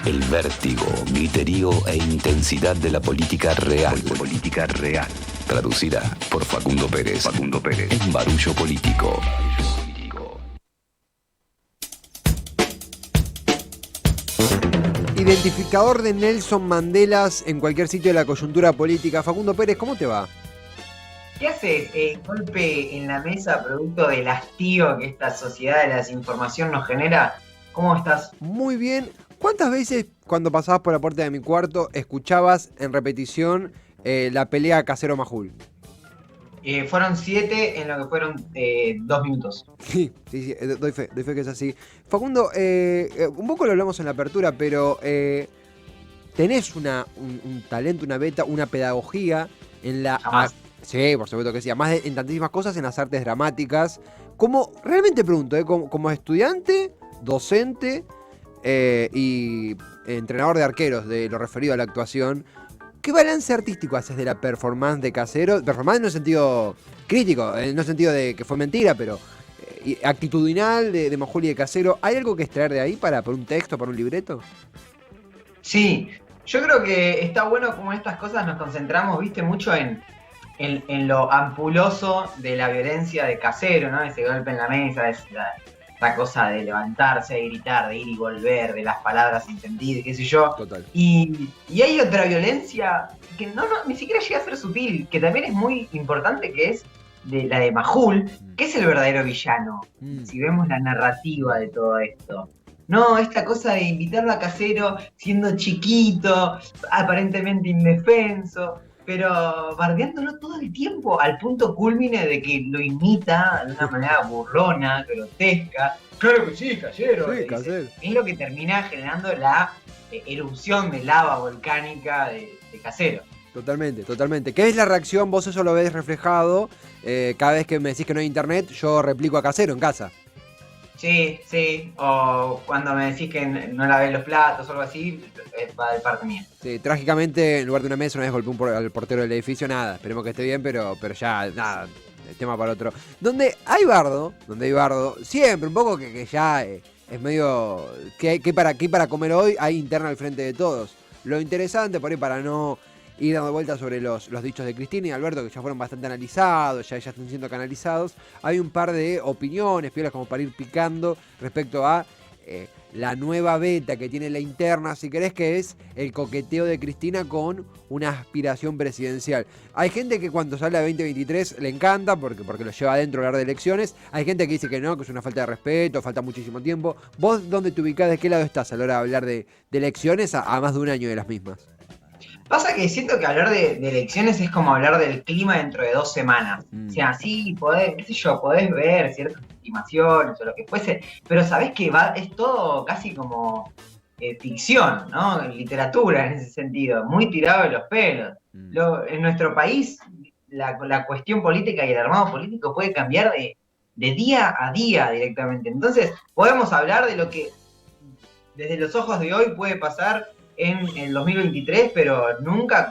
El vértigo, griterío e intensidad de la política real. Política real. Traducida por Facundo Pérez. Facundo Pérez. En Barullo Político. Identificador de Nelson Mandelas en cualquier sitio de la coyuntura política. Facundo Pérez, ¿cómo te va? ¿Qué haces? Golpe en la mesa producto del hastío que esta sociedad de la desinformación nos genera. ¿Cómo estás? Muy bien. ¿Cuántas veces cuando pasabas por la puerta de mi cuarto escuchabas en repetición la pelea Casero-Majul? Fueron 7 en lo que fueron 2 minutos. Sí, doy fe que es así. Facundo, un poco lo hablamos en la apertura, pero tenés un talento, una beta, una pedagogía en la... Jamás. Sí, por supuesto que sí. Además en tantísimas cosas, en las artes dramáticas. Realmente pregunto, como estudiante, docente y entrenador de arqueros de lo referido a la actuación, ¿qué balance artístico haces de la performance de Casero? Performance no en sentido crítico, no en sentido de que fue mentira, pero actitudinal de Majul y de Casero. ¿Hay algo que extraer de ahí para un texto, para un libreto? Sí, yo creo que está bueno como en estas cosas nos concentramos, viste, mucho en lo ampuloso de la violencia de Casero, ¿no? Ese golpe en la mesa, esa cosa de levantarse, de gritar, de ir y volver, de las palabras sin sentido, qué sé yo. Total. Y hay otra violencia que ni siquiera llega a ser sutil, que también es muy importante, que es la de Majul, que es el verdadero villano, si vemos la narrativa de todo esto. No, esta cosa de invitarlo a Casero siendo chiquito, aparentemente indefenso, pero bardeándolo todo el tiempo al punto culmine de que lo imita de una manera burlona, grotesca. Claro que sí, Casero. Sí, Casero. Es lo que termina generando la erupción de lava volcánica de Casero. Totalmente. ¿Qué es la reacción? Vos eso lo ves reflejado. Cada vez que me decís que no hay internet, yo replico a Casero en casa. Sí. O cuando me decís que no lavé los platos o algo así, va de parte mía. Sí, trágicamente, en lugar de una mesa, una vez golpeé al portero del edificio, nada. Esperemos que esté bien, pero ya, nada. El tema para otro. Donde hay bardo, siempre un poco que ya es medio... ¿Qué para comer hoy? Hay interna al frente de todos. Lo interesante, por ahí para no ir dando vueltas sobre los dichos de Cristina y Alberto, que ya fueron bastante analizados, ya están siendo canalizados, hay un par de opiniones, piolas como para ir picando respecto a la nueva beta que tiene la interna, si querés, que es el coqueteo de Cristina con una aspiración presidencial. Hay gente que cuando sale a 2023 le encanta porque lo lleva adentro a hablar de elecciones. Hay gente que dice que no, que es una falta de respeto, falta muchísimo tiempo. ¿Vos dónde te ubicás? ¿De qué lado estás a la hora de hablar de elecciones a más de un año de las mismas? Pasa que siento que hablar de elecciones es como hablar del clima dentro de 2 semanas. O sea, sí, podés ver ciertas estimaciones o lo que fuese, pero sabés que es todo casi como ficción, ¿no? Literatura en ese sentido, muy tirado de los pelos. En nuestro país, la cuestión política y el armado político puede cambiar de día a día directamente. Entonces, podemos hablar de lo que desde los ojos de hoy puede pasar en el 2023, pero nunca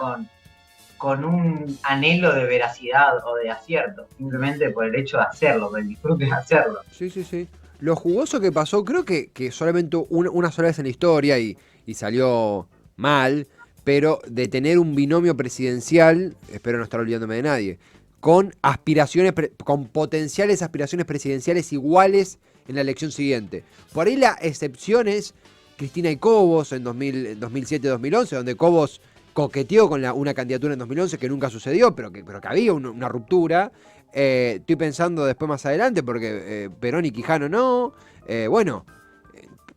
con un anhelo de veracidad o de acierto, simplemente por el hecho de hacerlo, por el disfrute de hacerlo. Sí. Lo jugoso que pasó, creo que solamente una sola vez en la historia y salió mal, pero de tener un binomio presidencial, espero no estar olvidándome de nadie, con potenciales aspiraciones presidenciales iguales en la elección siguiente. Por ahí la excepción es Cristina y Cobos en 2007-2011, donde Cobos coqueteó con una candidatura en 2011 que nunca sucedió, pero que había una ruptura. Estoy pensando después más adelante, porque Perón y Quijano no.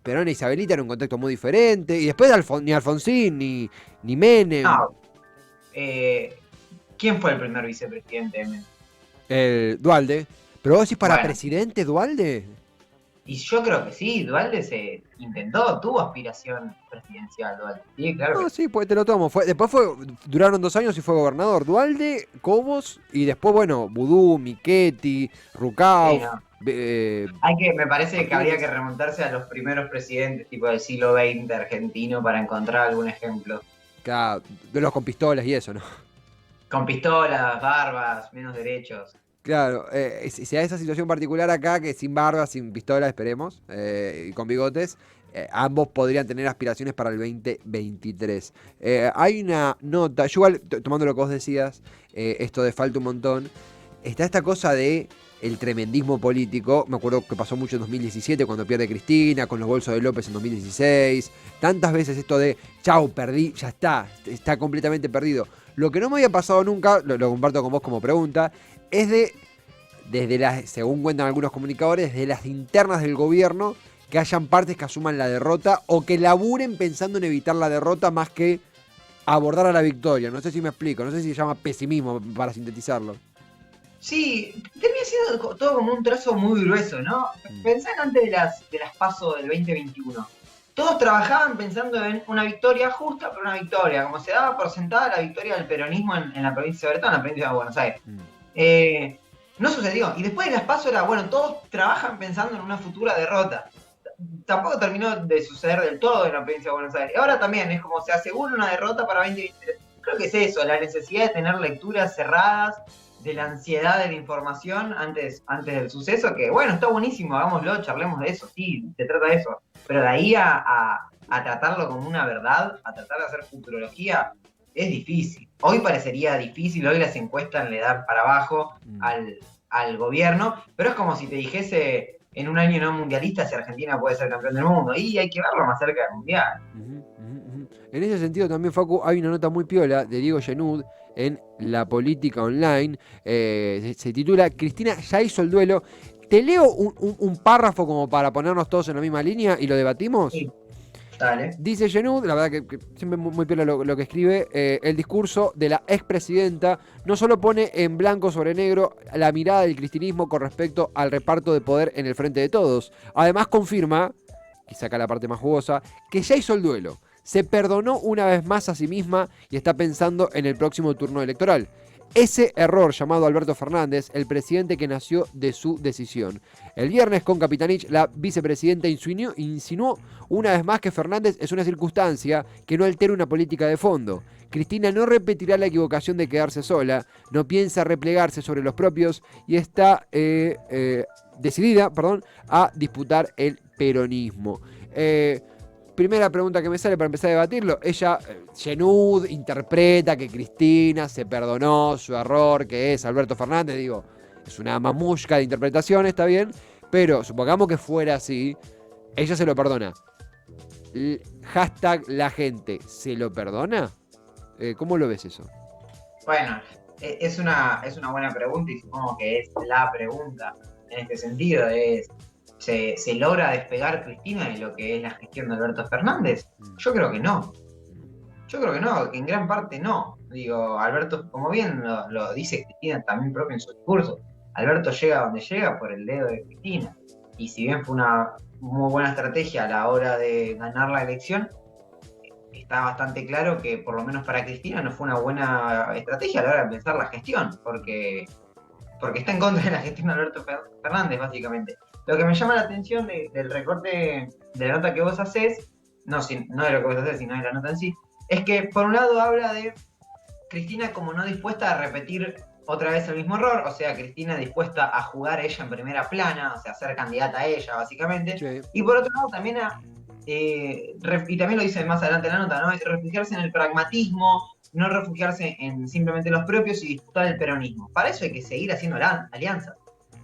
Perón e Isabelita en un contexto muy diferente. Y después ni Alfonsín, ni Menem. No. ¿Quién fue el primer vicepresidente de Menem? Dualde. ¿Pero vos decís para presidente Dualde? Y yo creo que sí, Dualde se intentó, tuvo aspiración presidencial, Dualde. Sí, claro. No, sí, pues te lo tomo. Duraron 2 años y fue gobernador. Dualde, Cobos y después, Vudú, Michetti, Rucauf. Sí, me parece que habría que remontarse a los primeros presidentes, tipo del siglo XX argentino, para encontrar algún ejemplo. Claro, de los con pistolas y eso, ¿no? Con pistolas, barbas, menos derechos. Claro, se da esa situación particular acá, que sin barba, sin pistola, esperemos, y con bigotes, ambos podrían tener aspiraciones para el 2023. Hay una nota, yo igual, tomando lo que vos decías, esto de falta un montón, está esta cosa de el tremendismo político. Me acuerdo que pasó mucho en 2017 cuando pierde Cristina, con los bolsos de López en 2016. Tantas veces esto de, chau, perdí, ya está completamente perdido. Lo que no me había pasado nunca, lo comparto con vos como pregunta, es desde las, según cuentan algunos comunicadores, desde las internas del gobierno, que hayan partes que asuman la derrota o que laburen pensando en evitar la derrota más que abordar a la victoria. No sé si me explico, no sé si se llama pesimismo para sintetizarlo. Sí, termina siendo todo como un trazo muy grueso, ¿no? Pensá en antes de las PASO del 2021. Todos trabajaban pensando en una victoria justa, pero una victoria, como se daba por sentada la victoria del peronismo en la provincia de Bertón, en la provincia de Buenos Aires. No sucedió. Y después de las PASO era, bueno, todos trabajan pensando en una futura derrota. Tampoco terminó de suceder del todo en la provincia de Buenos Aires. Ahora también es como se asegura una derrota para 2023. Creo que es eso, la necesidad de tener lecturas cerradas, de la ansiedad de la información antes del suceso, que bueno, está buenísimo, hagámoslo, charlemos de eso, sí, se trata de eso. Pero de ahí a tratarlo como una verdad, a tratar de hacer futurología, es difícil. Hoy parecería difícil, hoy las encuestas le dan para abajo al gobierno, pero es como si te dijese en un año no mundialista si Argentina puede ser campeón del mundo, y hay que verlo más cerca del mundial. En ese sentido también, Facu, hay una nota muy piola de Diego Genud en La Política Online, se titula Cristina ya hizo el duelo. Te leo un párrafo como para ponernos todos en la misma línea y lo debatimos. Sí. Dale. Dice Genud, la verdad que siempre muy piola lo que escribe, el discurso de la expresidenta no solo pone en blanco sobre negro la mirada del cristinismo con respecto al reparto de poder en el frente de todos, además confirma, y saca la parte más jugosa, que ya hizo el duelo. Se perdonó una vez más a sí misma y está pensando en el próximo turno electoral. Ese error llamado Alberto Fernández, el presidente que nació de su decisión. El viernes con Capitanich, la vicepresidenta insinuó una vez más que Fernández es una circunstancia que no altera una política de fondo. Cristina no repetirá la equivocación de quedarse sola, no piensa replegarse sobre los propios y está decidida a disputar el peronismo. Primera pregunta que me sale para empezar a debatirlo. Ella, Genud, interpreta que Cristina se perdonó su error, que es Alberto Fernández. Digo, es una mamushka de interpretación, está bien. Pero supongamos que fuera así, ella se lo perdona. Hashtag la gente, ¿se lo perdona? ¿Cómo lo ves eso? Bueno, es una buena pregunta y supongo que es la pregunta en este sentido. ¿Se logra despegar Cristina de lo que es la gestión de Alberto Fernández? Yo creo que no. Yo creo que no, que en gran parte no. Digo, Alberto, como bien lo dice Cristina también propio en su discurso, Alberto llega donde llega por el dedo de Cristina. Y si bien fue una muy buena estrategia a la hora de ganar la elección, está bastante claro que por lo menos para Cristina no fue una buena estrategia a la hora de empezar la gestión, porque está en contra de la gestión de Alberto Fernández, básicamente. Lo que me llama la atención del recorte de la nota que vos hacés, no de lo que vos hacés, sino de la nota en sí, es que por un lado habla de Cristina como no dispuesta a repetir otra vez el mismo error, o sea, Cristina dispuesta a jugar ella en primera plana, o sea, ser candidata a ella, básicamente, sí. Y por otro lado también y también lo dice más adelante en la nota, ¿no? Es refugiarse en el pragmatismo, no refugiarse en simplemente los propios y disputar el peronismo. Para eso hay que seguir haciendo alianzas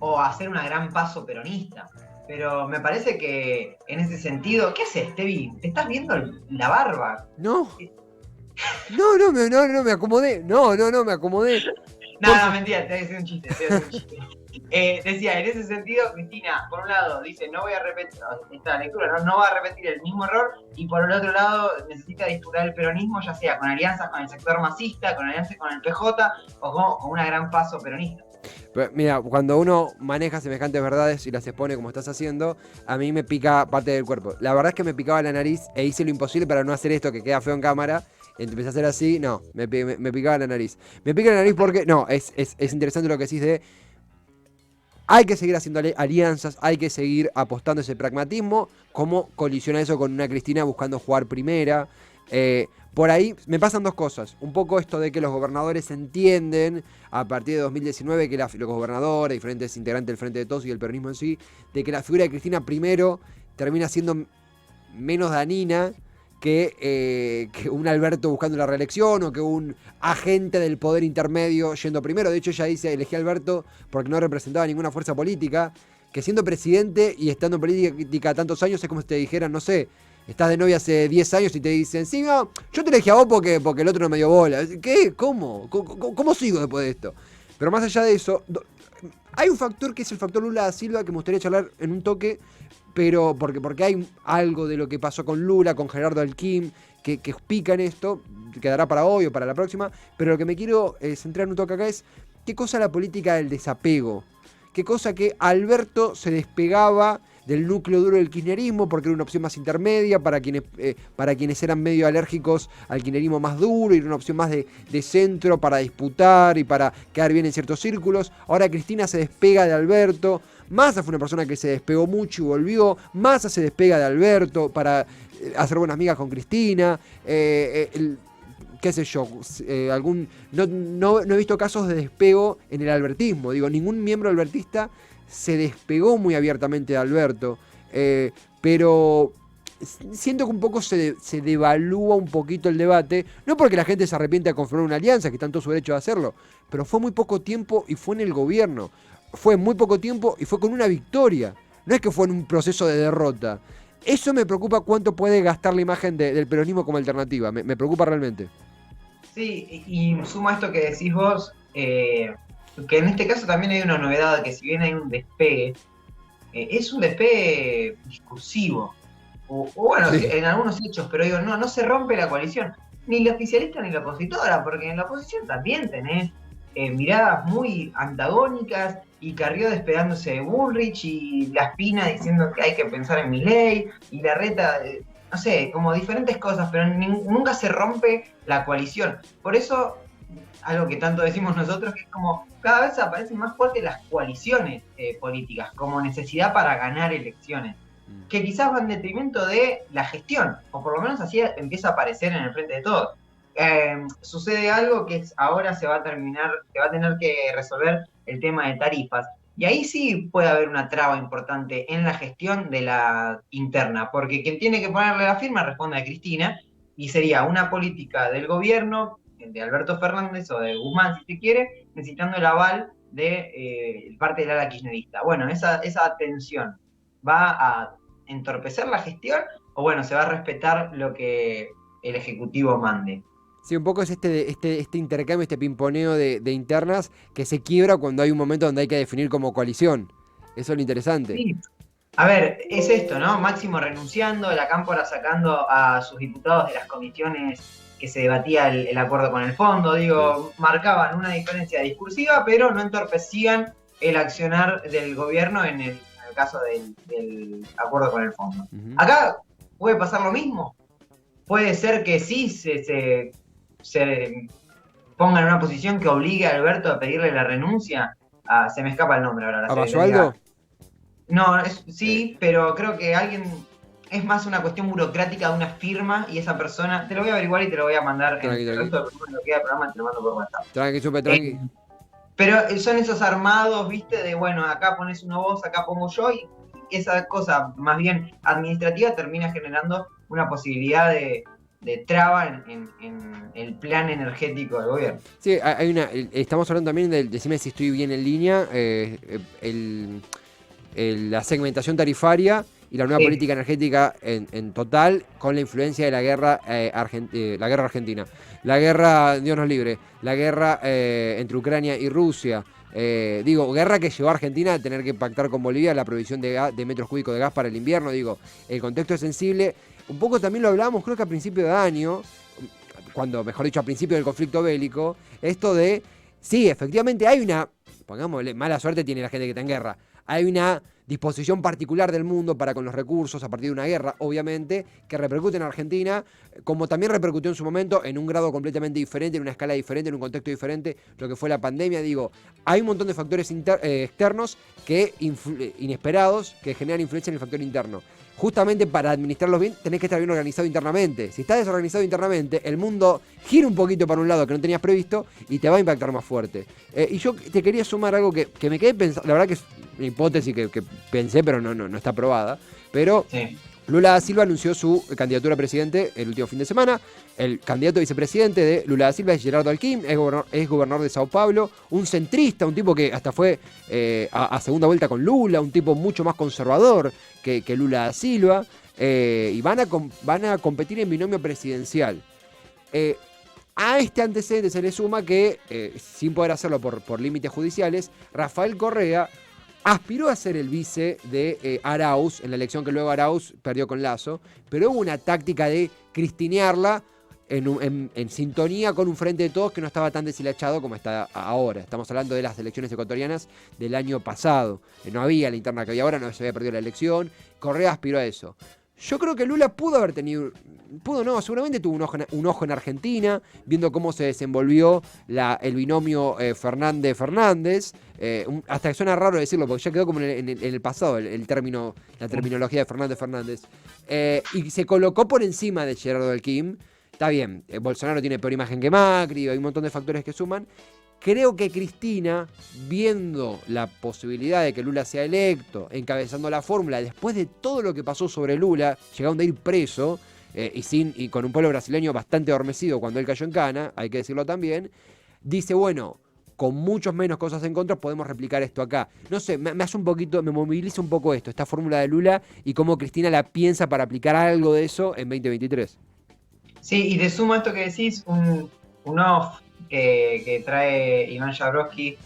o hacer una gran paso peronista. Pero me parece que en ese sentido, ¿qué haces, Tevi? ¿Te estás viendo la barba? No, me acomodé. No, me acomodé. No, mentira, te voy a decir un chiste. Decía, en ese sentido, Cristina, por un lado, dice, no voy a repetir esta lectura, no va a repetir el mismo error, y por el otro lado, necesita disputar el peronismo, ya sea con alianzas con el sector masista, con alianzas con el PJ, o con una gran paso peronista. Pero mira, cuando uno maneja semejantes verdades y las expone como estás haciendo, a mí me pica parte del cuerpo. La verdad es que me picaba la nariz e hice lo imposible para no hacer esto que queda feo en cámara. Empecé a hacer así, no, me picaba la nariz. Me pica la nariz porque, no, es interesante lo que decís de... Hay que seguir haciendo alianzas, hay que seguir apostando ese pragmatismo. ¿Cómo colisiona eso con una Cristina buscando jugar primera? Por ahí me pasan dos cosas. Un poco esto de que los gobernadores entienden, a partir de 2019, que los gobernadores, diferentes integrantes del Frente de Todos y el peronismo en sí, de que la figura de Cristina primero termina siendo menos dañina que un Alberto buscando la reelección o que un agente del poder intermedio yendo primero. De hecho, ella dice, elegí a Alberto porque no representaba ninguna fuerza política, que siendo presidente y estando en política tantos años es como si te dijeran, no sé, estás de novia hace 10 años y te dicen, sí, no, yo te elegí a vos porque el otro no me dio bola. ¿Qué? ¿Cómo? ¿Cómo sigo después de esto? Pero más allá de eso, hay un factor que es el factor Lula da Silva que me gustaría charlar en un toque, pero porque hay algo de lo que pasó con Lula, con Gerardo Alquim, que pica en esto, quedará para hoy o para la próxima, pero lo que me quiero centrar en un toque acá es qué cosa la política del desapego, qué cosa que Alberto se despegaba del núcleo duro del kirchnerismo porque era una opción más intermedia para quienes eran medio alérgicos al kirchnerismo más duro y era una opción más de centro para disputar y para quedar bien en ciertos círculos. Ahora Cristina se despega de Alberto, Massa fue una persona que se despegó mucho y volvió, Massa se despega de Alberto para hacer buenas migas con Cristina, qué sé yo, no he visto casos de despego en el albertismo, digo, ningún miembro albertista se despegó muy abiertamente de Alberto, pero siento que un poco se devalúa un poquito el debate, no porque la gente se arrepiente de conformar una alianza, que está en todo su derecho de hacerlo, pero fue muy poco tiempo y fue en el gobierno, fue muy poco tiempo y fue con una victoria, no es que fue en un proceso de derrota. Eso me preocupa cuánto puede gastar la imagen del peronismo como alternativa, me preocupa realmente. Sí, y suma esto que decís vos, que en este caso también hay una novedad, que si bien hay un despegue, es un despegue discursivo, o bueno, sí, en algunos hechos, pero digo, no se rompe la coalición, ni la oficialista ni la opositora, porque en la oposición también tenés miradas muy antagónicas, y Carrió despegándose de Bullrich, y Laspina diciendo que hay que pensar en Milei, y Larreta, no sé, como diferentes cosas, pero nunca se rompe la coalición. Por eso, algo que tanto decimos nosotros, que es como cada vez aparecen más fuertes las coaliciones políticas, como necesidad para ganar elecciones, que quizás van en detrimento de la gestión, o por lo menos así empieza a aparecer en el frente de todos. Sucede algo que ahora se va a tener que resolver el tema de tarifas, y ahí sí puede haber una traba importante en la gestión de la interna, porque quien tiene que ponerle la firma responde a Cristina, y sería una política del gobierno, de Alberto Fernández o de Guzmán, si se quiere, necesitando el aval de parte del ala kirchnerista. Bueno, esa tensión va a entorpecer la gestión, o bueno, se va a respetar lo que el Ejecutivo mande. Sí, un poco es este intercambio, este pimponeo de internas que se quiebra cuando hay un momento donde hay que definir como coalición. Eso es lo interesante. Sí. A ver, es esto, ¿no? Máximo renunciando, la Cámpora sacando a sus diputados de las comisiones que se debatía el acuerdo con el fondo. Digo, marcaban una diferencia discursiva, pero no entorpecían el accionar del gobierno en el caso del acuerdo con el fondo. Acá puede pasar lo mismo. Puede ser que sí se ponga en una posición que obligue a Alberto a pedirle la renuncia. Se me escapa el nombre ahora. ¿A Basualdo? No, sí, pero creo que es más una cuestión burocrática de una firma, y esa persona, te lo voy a averiguar y te lo voy a mandar en el resto de lo que queda del programa, te lo mando por WhatsApp. Tranqui. Pero son esos armados, viste, de bueno, acá pones uno vos, acá pongo yo, y esa cosa más bien administrativa termina generando una posibilidad de traba en el plan energético del gobierno. Sí, estamos hablando también decime si estoy bien en línea, la segmentación tarifaria y la nueva política energética en total, con la influencia de la guerra argentina. La guerra, Dios nos libre, la guerra entre Ucrania y Rusia. Guerra que llevó a Argentina a tener que pactar con Bolivia la provisión de metros cúbicos de gas para el invierno. El contexto es sensible. Un poco también lo hablábamos, creo que a principio de año, mejor dicho, a principio del conflicto bélico, esto de, sí, efectivamente hay una, pongámosle, mala suerte tiene la gente que está en guerra, hay una disposición particular del mundo para con los recursos a partir de una guerra, obviamente, que repercute en Argentina, como también repercutió en su momento en un grado completamente diferente, en una escala diferente, en un contexto diferente, lo que fue la pandemia. Hay un montón de factores externos inesperados que generan influencia en el factor interno. Justamente para administrarlos bien tenés que estar bien organizado internamente. Si estás desorganizado internamente, el mundo gira un poquito para un lado que no tenías previsto y te va a impactar más fuerte. Y yo te quería sumar algo que me quedé pensando, la verdad que es una hipótesis que pensé, pero no está probada. Pero Lula da Silva anunció su candidatura a presidente el último fin de semana. El candidato a vicepresidente de Lula da Silva es Gerardo Alckmin, es gobernador de Sao Paulo, un centrista, un tipo que hasta fue a segunda vuelta con Lula, un tipo mucho más conservador que Lula da Silva, y van a competir en binomio presidencial. A este antecedente se le suma que, sin poder hacerlo por límites judiciales, Rafael Correa aspiró a ser el vice de Arauz, en la elección que luego Arauz perdió con Lasso, pero hubo una táctica de cristinearla en sintonía con un frente de todos que no estaba tan deshilachado como está ahora. Estamos hablando de las elecciones ecuatorianas del año pasado. No había la interna que había ahora, no se había perdido la elección. Correa aspiró a eso. Yo creo que Lula pudo haber tenido, seguramente tuvo un ojo en Argentina, viendo cómo se desenvolvió el binomio Fernández-Fernández, hasta que suena raro decirlo, porque ya quedó como en el pasado la terminología de Fernández-Fernández, y se colocó por encima de Gerardo Alckmin. Está bien, Bolsonaro tiene peor imagen que Macri, hay un montón de factores que suman. Creo que Cristina, viendo la posibilidad de que Lula sea electo, encabezando la fórmula, después de todo lo que pasó sobre Lula, llegando a ir preso, y con un pueblo brasileño bastante adormecido cuando él cayó en cana, hay que decirlo también, dice, bueno, con muchos menos cosas en contra podemos replicar esto acá. No sé, me moviliza un poco esta fórmula de Lula y cómo Cristina la piensa para aplicar algo de eso en 2023. Sí, y te sumo esto que decís, un off que trae Iván Jabrowski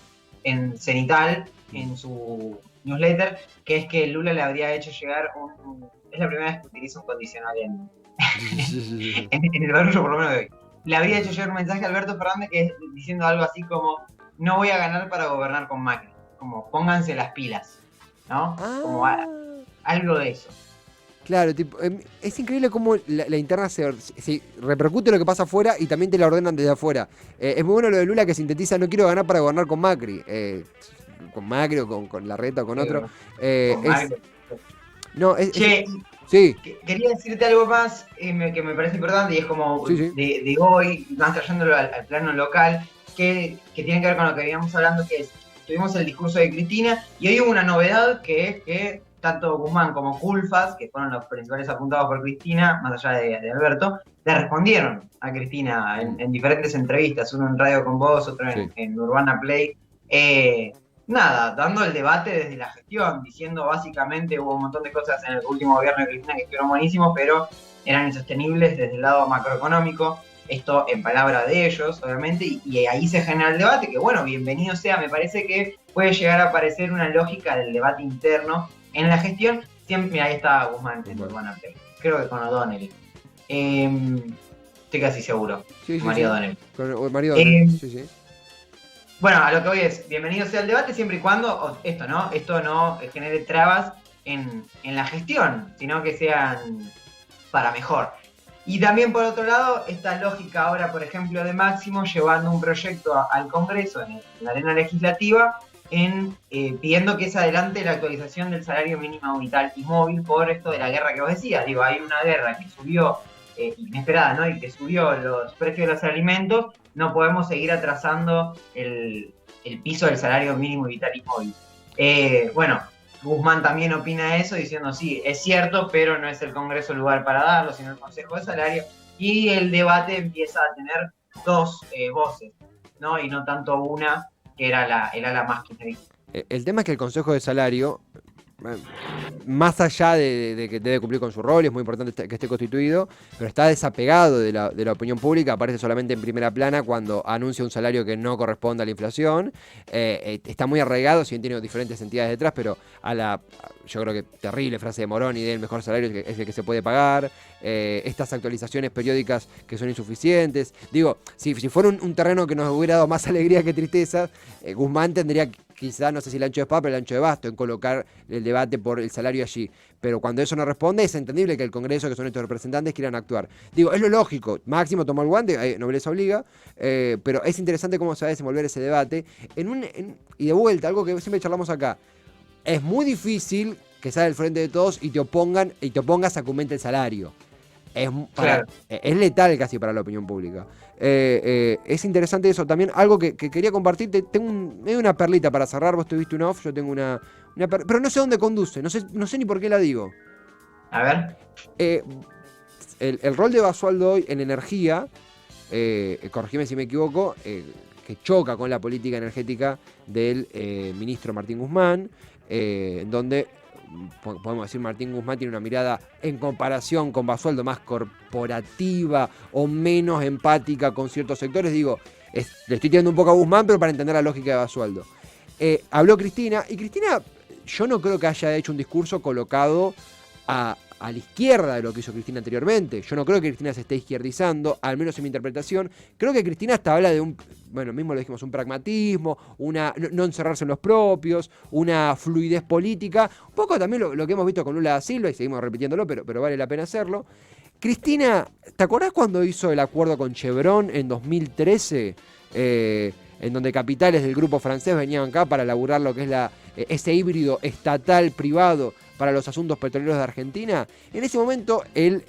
en Cenital, en su newsletter, que es que Lula le habría hecho llegar es la primera vez que utiliza un condicional en el barullo, por lo menos de hoy. Le habría hecho llegar un mensaje a Alberto Fernández diciendo algo así como: no voy a ganar para gobernar con Macri, como pónganse las pilas, ¿no? Como algo de eso. Claro, tipo, es increíble cómo la interna se repercute lo que pasa afuera y también te la ordenan desde afuera. Es muy bueno lo de Lula que sintetiza: no quiero ganar para gobernar con Macri. Con Macri o con Larreta o con otro. Sí. Quería decirte algo más que me parece importante y es como de hoy, más trayéndolo al plano local, que tiene que ver con lo que veníamos hablando, que es, tuvimos el discurso de Cristina y hoy hubo una novedad que es que tanto Guzmán como Culfas, que fueron los principales apuntados por Cristina, más allá de Alberto, le respondieron a Cristina en diferentes entrevistas, uno en Radio con Voz, otro en Urbana Play, dando el debate desde la gestión, diciendo básicamente hubo un montón de cosas en el último gobierno de Cristina que estuvieron buenísimos, pero eran insostenibles desde el lado macroeconómico, esto en palabras de ellos, obviamente, y ahí se genera el debate, que bueno, bienvenido sea, me parece que puede llegar a aparecer una lógica del debate interno en la gestión. Siempre, ahí está Guzmán en Urbana Play, creo que con O'Donnell. Estoy casi seguro. María O'Donnell. María O'Donnell, sí. Bueno, a lo que voy es, bienvenido sea el debate siempre y cuando esto no genere trabas en la gestión, sino que sean para mejor. Y también por otro lado, esta lógica ahora, por ejemplo, de Máximo, llevando un proyecto al Congreso, en la arena legislativa, pidiendo que se adelante la actualización del salario mínimo vital y móvil por esto de la guerra que vos decías. Digo, hay una guerra que subió, inesperada, ¿no? Y que subió los precios de los alimentos. No podemos seguir atrasando el piso del salario mínimo vital y móvil. Bueno, Guzmán también opina eso, diciendo sí, es cierto, pero no es el Congreso el lugar para darlo, sino el Consejo de Salario. Y el debate empieza a tener dos voces, ¿no? Y no tanto una, que era la más kirchnerista. El tema es que el Consejo de Salario, más allá de que debe cumplir con su rol, es muy importante que esté constituido, pero está desapegado de la opinión pública, aparece solamente en primera plana cuando anuncia un salario que no corresponde a la inflación, está muy arraigado, si bien tiene diferentes entidades detrás, pero yo creo que terrible frase de Moroni del mejor salario es el que se puede pagar, estas actualizaciones periódicas que son insuficientes. Digo, si fuera un terreno que nos hubiera dado más alegría que tristeza, Guzmán tendría quizá, no sé si el ancho de espada, pero el ancho de basto en colocar el debate por el salario allí. Pero cuando eso no responde, es entendible que el Congreso, que son estos representantes, quieran actuar. Digo, es lo lógico. Máximo tomó el guante, nobleza obliga, pero es interesante cómo se va a desenvolver ese debate. Y de vuelta, algo que siempre charlamos acá, es muy difícil que salga del frente de todos y te opongas a que aumente el salario. Es letal casi para la opinión pública. Es interesante eso. También algo que quería compartirte. Tengo una perlita para cerrar. Vos tuviste una off, yo tengo una pero no sé dónde conduce. No sé ni por qué la digo. A ver. El rol de Basualdo hoy en energía, corregime si me equivoco, que choca con la política energética del ministro Martín Guzmán, donde podemos decir Martín Guzmán tiene una mirada en comparación con Basualdo más corporativa o menos empática con ciertos sectores. Digo, le estoy tirando un poco a Guzmán, pero para entender la lógica de Basualdo. Habló Cristina, y Cristina yo no creo que haya hecho un discurso colocado a la izquierda de lo que hizo Cristina anteriormente. Yo no creo que Cristina se esté izquierdizando, al menos en mi interpretación. Creo que Cristina hasta habla de mismo lo dijimos, un pragmatismo, no encerrarse en los propios, una fluidez política. Un poco también lo que hemos visto con Lula da Silva, y seguimos repitiéndolo, pero vale la pena hacerlo. Cristina, ¿te acordás cuando hizo el acuerdo con Chevron en 2013? En donde capitales del grupo francés venían acá para elaborar lo que es ese híbrido estatal-privado para los asuntos petroleros de Argentina. En ese momento, él,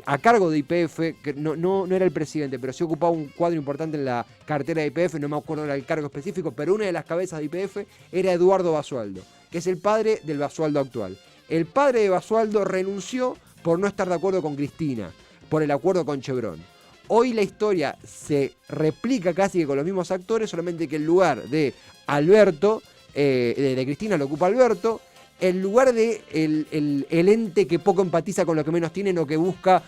a cargo de YPF, que no era el presidente, pero sí ocupaba un cuadro importante en la cartera de YPF, no me acuerdo el cargo específico, pero una de las cabezas de YPF era Eduardo Basualdo, que es el padre del Basualdo actual. El padre de Basualdo renunció por no estar de acuerdo con Cristina, por el acuerdo con Chevron. Hoy la historia se replica casi que con los mismos actores, solamente que el lugar de Alberto, de Cristina lo ocupa Alberto, el lugar de el ente que poco empatiza con los que menos tienen o que busca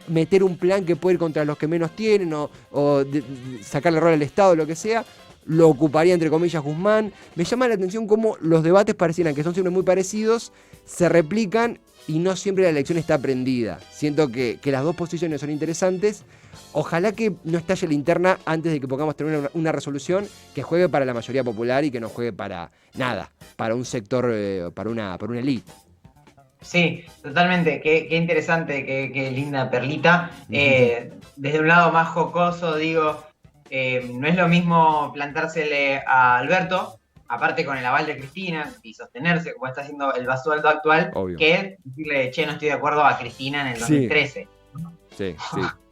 meter un plan que puede ir contra los que menos tienen o sacarle rol al Estado, lo que sea, lo ocuparía entre comillas Guzmán. Me llama la atención cómo los debates parecieran que son siempre muy parecidos, se replican y no siempre la elección está prendida. Siento que las dos posiciones son interesantes. Ojalá que no estalle la interna antes de que podamos tener una resolución que juegue para la mayoría popular y que no juegue para nada, para un sector, para una elite. Sí, totalmente. Qué interesante, qué linda perlita. Desde un lado más jocoso, digo, no es lo mismo plantársele a Alberto, aparte con el aval de Cristina, y sostenerse, como está haciendo el Basualdo actual, obvio, que decirle, che, no estoy de acuerdo a Cristina en el 2013. Sí,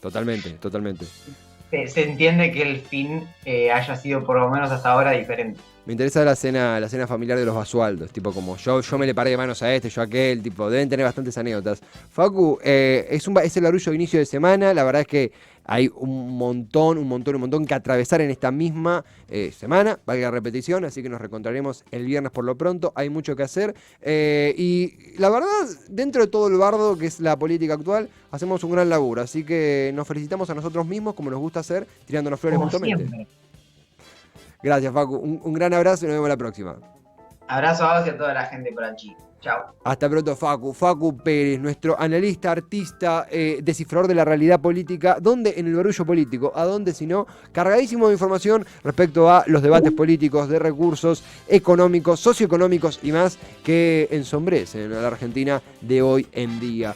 totalmente. Se entiende que el fin haya sido por lo menos hasta ahora diferente. Me interesa la cena familiar de los Basualdos, tipo como yo me le paré de manos a este, yo a aquel, tipo, deben tener bastantes anécdotas. Facu, es el barullo de inicio de semana, la verdad es que hay un montón que atravesar en esta misma semana, valga la repetición, así que nos reencontraremos el viernes por lo pronto, hay mucho que hacer, y la verdad, dentro de todo el bardo que es la política actual, hacemos un gran laburo, así que nos felicitamos a nosotros mismos, como nos gusta hacer, tirándonos flores mutuamente. Gracias, Facu. Un gran abrazo y nos vemos la próxima. Abrazo a vos y a toda la gente por allí. Chao. Hasta pronto, Facu. Facu Pérez, nuestro analista, artista, descifrador de la realidad política. ¿Dónde? En el barullo político. ¿A dónde si no? Cargadísimo de información respecto a los debates políticos, de recursos económicos, socioeconómicos y más que ensombrecen a la Argentina de hoy en día.